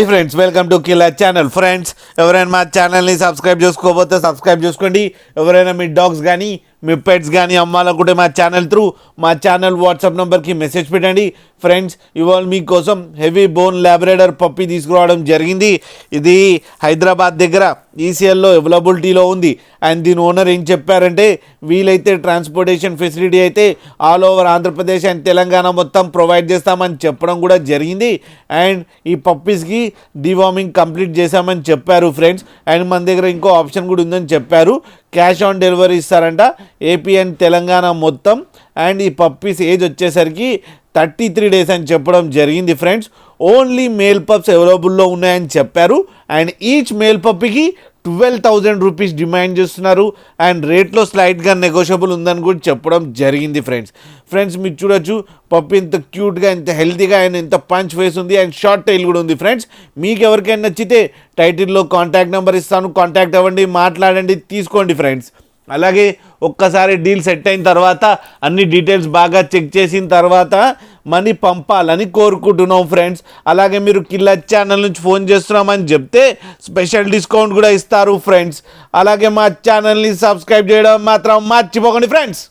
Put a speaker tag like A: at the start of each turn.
A: Friends welcome to killer channel. Friends ఎవరైనా మా ఛానల్ని సబ్స్క్రైబ్ చేసుకోకపోతే సబ్స్క్రైబ్ చేసుకోండి. ఎవరైనా మీ డాగ్స్ కానీ మీ పెట్స్ కానీ అమ్మాలనుకుంటే మా ఛానల్ వాట్సాప్ నెంబర్కి మెసేజ్ పెట్టండి. ఫ్రెండ్స్ ఇవాళ మీకోసం హెవీ బోన్ లాబ్రేడర్ పప్పి తీసుకురావడం జరిగింది. ఇది హైదరాబాద్ దగ్గర ఈసీఎల్లో అవైలబిలిటీలో ఉంది. అండ్ దీని ఓనర్ ఏం చెప్పారంటే వీలైతే ట్రాన్స్పోర్టేషన్ ఫెసిలిటీ అయితే all over Andhra Pradesh and Telangana మొత్తం ప్రొవైడ్ చేస్తామని చెప్పడం కూడా జరిగింది. అండ్ ఈ పప్పీస్కి డివార్మింగ్ కంప్లీట్ చేశామని చెప్పారు ఫ్రెండ్స్. అండ్ మన దగ్గర ఇంకో ఆప్షన్ కూడా ఉందని చెప్పారు. క్యాష్ ఆన్ డెలివరీ ఇస్తారంట ఏపీ అండ్ తెలంగాణ మొత్తం. అండ్ ఈ పప్పీస్ ఏజ్ వచ్చేసరికి 33 డేస్ అని చెప్పడం జరిగింది ఫ్రెండ్స్. ఓన్లీ మేల్ పప్స్ అవైలబుల్లో ఉన్నాయని చెప్పారు. అండ్ ఈచ్ మేల్ పప్పీకి 12,000 రూపీస్ డిమాండ్ చేస్తున్నారు. అండ్ రేట్లో స్లైట్గా నెగోషియబుల్ ఉందని కూడా చెప్పడం జరిగింది ఫ్రెండ్స్ మీరు చూడొచ్చు పప్పి ఎంత క్యూట్గా ఎంత హెల్తీగా అండ్ ఎంత పంచ్ ఫేస్ ఉంది అండ్ షార్ట్ టైల్ కూడా ఉంది ఫ్రెండ్స్. మీకు ఎవరికైనా నచ్చితే టైటిల్లో కాంటాక్ట్ నెంబర్ ఇస్తాను, కాంటాక్ట్ అవ్వండి, మాట్లాడండి, తీసుకోండి ఫ్రెండ్స్. అలాగే ఒక్కసారి డీల్ సెట్ అయిన తర్వాత అన్ని డీటెయిల్స్ బాగా చెక్ చేసిన తర్వాత మనీ పంపాలని కోరుకుంటున్నాం ఫ్రెండ్స్. అలాగే మీరు కిల్లర్ ఛానల్ నుంచి ఫోన్ చేస్తున్నామని చెప్తే స్పెషల్ డిస్కౌంట్ కూడా ఇస్తారు ఫ్రెండ్స్. అలాగే మా ఛానల్ని సబ్స్క్రైబ్ చేయడం మాత్రం మర్చిపోకండి ఫ్రెండ్స్.